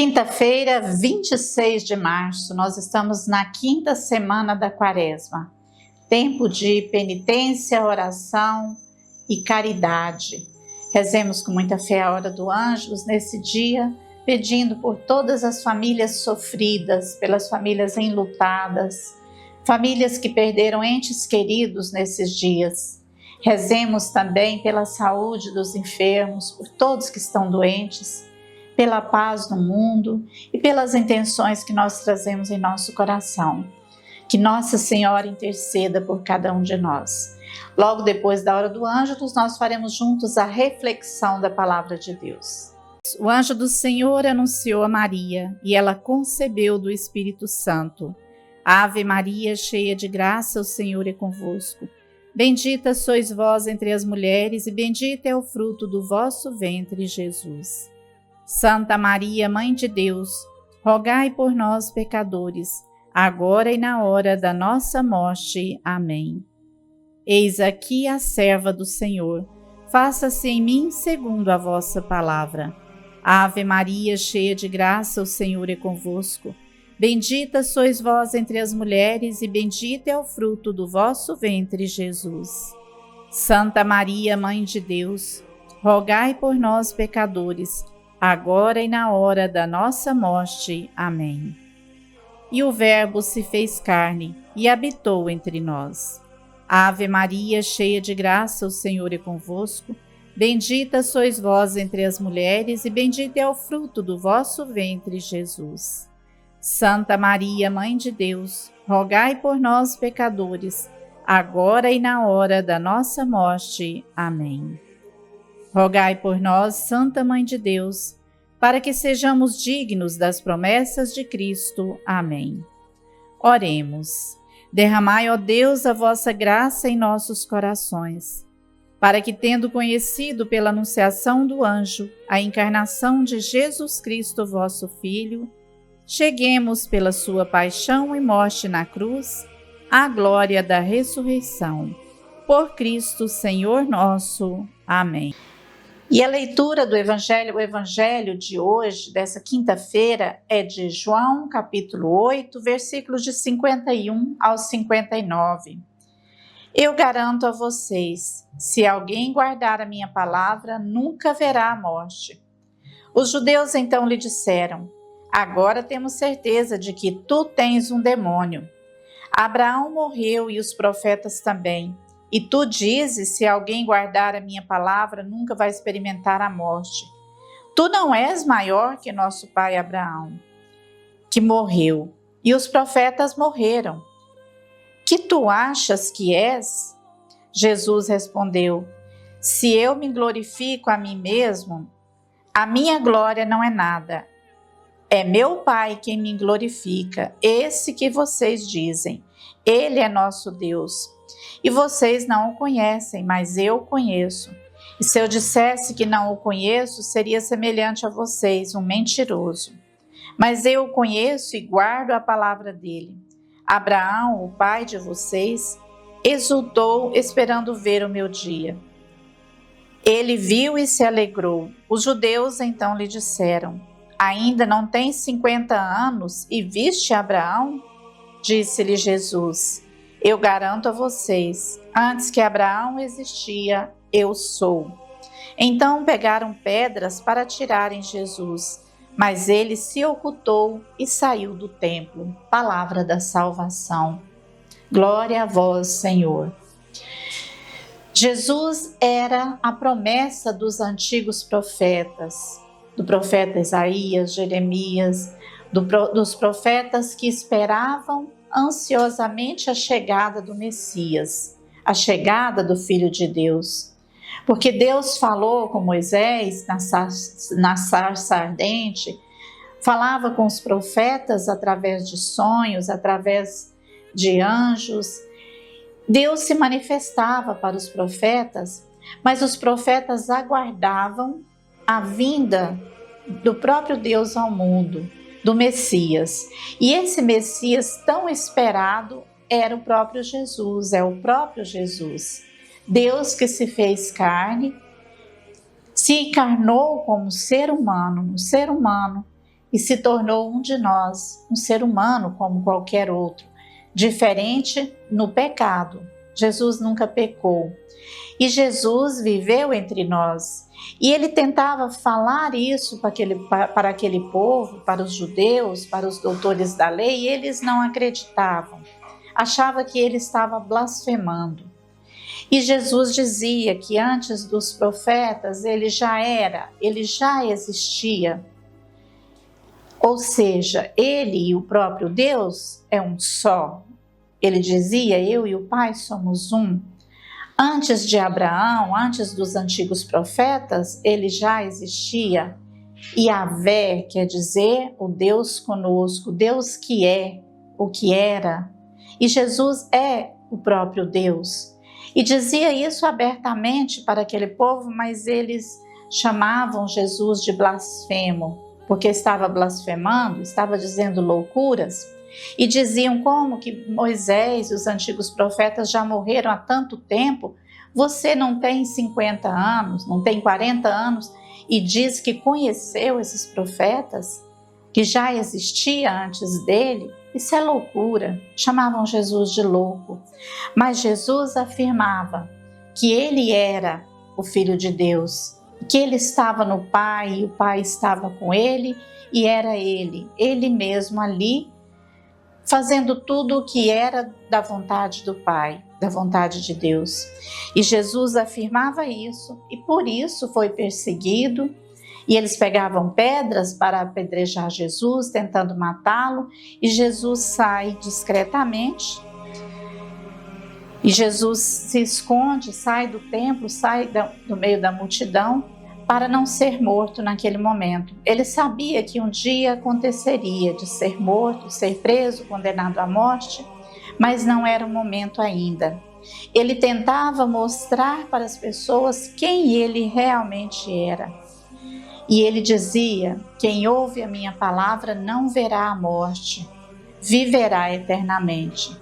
Quinta-feira, 26 de março, nós estamos na quinta semana da Quaresma. Tempo de penitência, oração e caridade. Rezemos com muita fé a hora do Ângelus nesse dia, pedindo por todas as famílias sofridas, pelas famílias enlutadas, famílias que perderam entes queridos nesses dias. Rezemos também pela saúde dos enfermos, por todos que estão doentes, pela paz no mundo e pelas intenções que nós trazemos em nosso coração. Que Nossa Senhora interceda por cada um de nós. Logo depois da hora do Ângelus, nós faremos juntos a reflexão da Palavra de Deus. O anjo do Senhor anunciou a Maria e ela concebeu do Espírito Santo. Ave Maria, cheia de graça, o Senhor é convosco. Bendita sois vós entre as mulheres e bendito é o fruto do vosso ventre, Jesus. Santa Maria, Mãe de Deus, rogai por nós, pecadores, agora e na hora da nossa morte. Amém. Eis aqui a serva do Senhor, faça-se em mim segundo a vossa palavra. Ave Maria, cheia de graça, o Senhor é convosco. Bendita sois vós entre as mulheres e bendito é o fruto do vosso ventre, Jesus. Santa Maria, Mãe de Deus, rogai por nós, pecadores, agora e na hora da nossa morte. Amém. E o Verbo se fez carne e habitou entre nós. Ave Maria, cheia de graça, o Senhor é convosco. Bendita sois vós entre as mulheres e bendito é o fruto do vosso ventre, Jesus. Santa Maria, Mãe de Deus, rogai por nós, pecadores, agora e na hora da nossa morte. Amém. Rogai por nós, Santa Mãe de Deus, para que sejamos dignos das promessas de Cristo. Amém. Oremos. Derramai, ó Deus, a vossa graça em nossos corações, para que, tendo conhecido pela anunciação do anjo a encarnação de Jesus Cristo, vosso Filho, cheguemos pela sua paixão e morte na cruz à glória da ressurreição. Por Cristo, Senhor nosso. Amém. E a leitura do Evangelho, o Evangelho de hoje, dessa quinta-feira, é de João, capítulo 8, versículos de 51 ao 59. Eu garanto a vocês, se alguém guardar a minha palavra, nunca verá a morte. Os judeus então lhe disseram: agora temos certeza de que tu tens um demônio. Abraão morreu e os profetas também. E tu dizes, se alguém guardar a minha palavra, nunca vai experimentar a morte. Tu não és maior que nosso pai Abraão, que morreu, e os profetas morreram. Que tu achas que és? Jesus respondeu: se eu me glorifico a mim mesmo, a minha glória não é nada. É meu Pai quem me glorifica, esse que vocês dizem. Ele é nosso Deus. E vocês não o conhecem, mas eu o conheço. E se eu dissesse que não o conheço, seria semelhante a vocês, um mentiroso. Mas eu o conheço e guardo a palavra dele. Abraão, o pai de vocês, exultou esperando ver o meu dia. Ele viu e se alegrou. Os judeus então lhe disseram: ainda não tens 50 anos e viste Abraão? Disse-lhe Jesus: eu garanto a vocês, antes que Abraão existia, eu sou. Então pegaram pedras para atirarem Jesus, mas ele se ocultou e saiu do templo. Palavra da salvação. Glória a vós, Senhor. Jesus era a promessa dos antigos profetas, do profeta Isaías, Jeremias, dos profetas que esperavam ansiosamente a chegada do Messias, a chegada do Filho de Deus. Porque Deus falou com Moisés na sarça ardente, falava com os profetas através de sonhos, através de anjos. Deus se manifestava para os profetas, mas os profetas aguardavam a vinda do próprio Deus ao mundo, do Messias. E esse Messias tão esperado era o próprio Jesus, é o próprio Jesus. Deus que se fez carne, se encarnou como ser humano, um ser humano e se tornou um de nós, um ser humano como qualquer outro, diferente no pecado. Jesus nunca pecou. E Jesus viveu entre nós. E ele tentava falar isso para aquele povo, para os judeus, para os doutores da lei, e eles não acreditavam. Achava que ele estava blasfemando. E Jesus dizia que antes dos profetas ele já existia. Ou seja, ele e o próprio Deus é um só. Ele dizia: eu e o Pai somos um. Antes de Abraão, antes dos antigos profetas, ele já existia. Yahvé quer dizer o Deus conosco, Deus que é, o que era. E Jesus é o próprio Deus. E dizia isso abertamente para aquele povo, mas eles chamavam Jesus de blasfemo, porque estava blasfemando, estava dizendo loucuras. E diziam: como que Moisés e os antigos profetas já morreram há tanto tempo, você não tem 50 anos, não tem 40 anos e diz que conheceu esses profetas, que já existia antes dele? Isso é loucura. Chamavam Jesus de louco. Mas Jesus afirmava que ele era o Filho de Deus, que ele estava no Pai e o Pai estava com ele e era ele mesmo ali, fazendo tudo o que era da vontade do Pai, da vontade de Deus. E Jesus afirmava isso e por isso foi perseguido. E eles pegavam pedras para apedrejar Jesus, tentando matá-lo, e Jesus sai discretamente. E Jesus se esconde, sai do templo, sai do meio da multidão, para não ser morto naquele momento. Ele sabia que um dia aconteceria de ser morto, ser preso, condenado à morte, mas não era o momento ainda. Ele tentava mostrar para as pessoas quem ele realmente era. E ele dizia: quem ouve a minha palavra não verá a morte, viverá eternamente.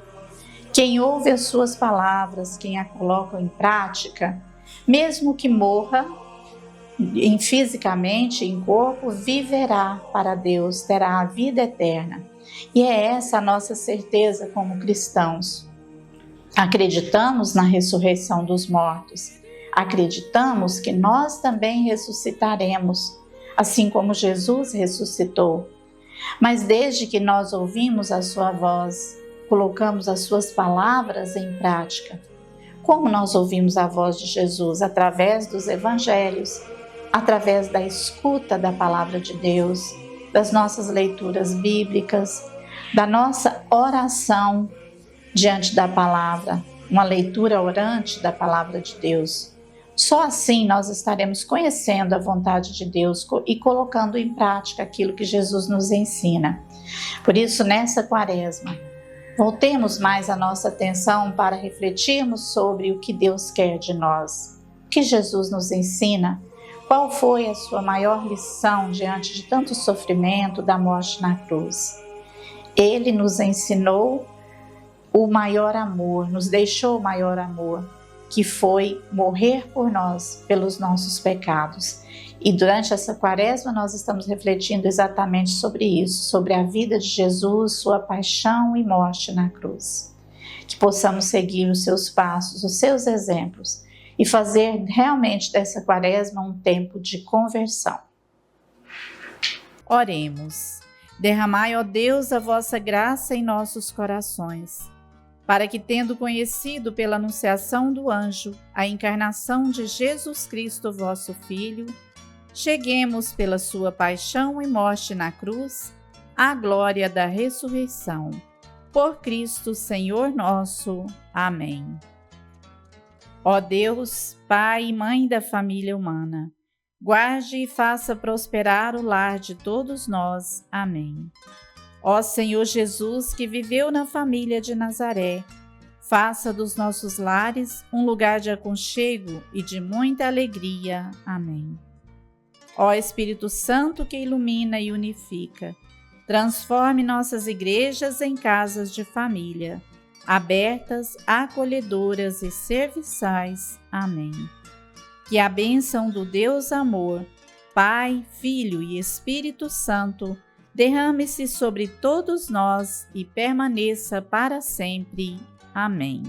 Quem ouve as suas palavras, quem a coloca em prática, mesmo que morra fisicamente, em corpo, viverá para Deus, terá a vida eterna. E é essa a nossa certeza como cristãos. Acreditamos na ressurreição dos mortos. Acreditamos que nós também ressuscitaremos, assim como Jesus ressuscitou. Mas desde que nós ouvimos a sua voz, colocamos as suas palavras em prática. Como nós ouvimos a voz de Jesus? Através dos evangelhos, através da escuta da palavra de Deus, das nossas leituras bíblicas, da nossa oração diante da palavra, uma leitura orante da palavra de Deus. Só assim nós estaremos conhecendo a vontade de Deus e colocando em prática aquilo que Jesus nos ensina. Por isso, nessa quaresma, voltemos mais a nossa atenção para refletirmos sobre o que Deus quer de nós, o que Jesus nos ensina, qual foi a sua maior lição diante de tanto sofrimento da morte na cruz. Ele nos ensinou o maior amor, nos deixou o maior amor, que foi morrer por nós, pelos nossos pecados. E durante essa quaresma nós estamos refletindo exatamente sobre isso, sobre a vida de Jesus, sua paixão e morte na cruz. Que possamos seguir os seus passos, os seus exemplos e fazer realmente dessa quaresma um tempo de conversão. Oremos. Derramai, ó Deus, a vossa graça em nossos corações, para que, tendo conhecido pela anunciação do anjo a encarnação de Jesus Cristo, vosso Filho, cheguemos pela sua paixão e morte na cruz à glória da ressurreição. Por Cristo, Senhor nosso. Amém. Ó Deus, Pai e Mãe da família humana, guarde e faça prosperar o lar de todos nós. Amém. Ó Senhor Jesus, que viveu na família de Nazaré, faça dos nossos lares um lugar de aconchego e de muita alegria. Amém. Ó Espírito Santo, que ilumina e unifica, transforme nossas igrejas em casas de família, abertas, acolhedoras e serviçais. Amém. Que a bênção do Deus Amor, Pai, Filho e Espírito Santo, derrame-se sobre todos nós e permaneça para sempre. Amém.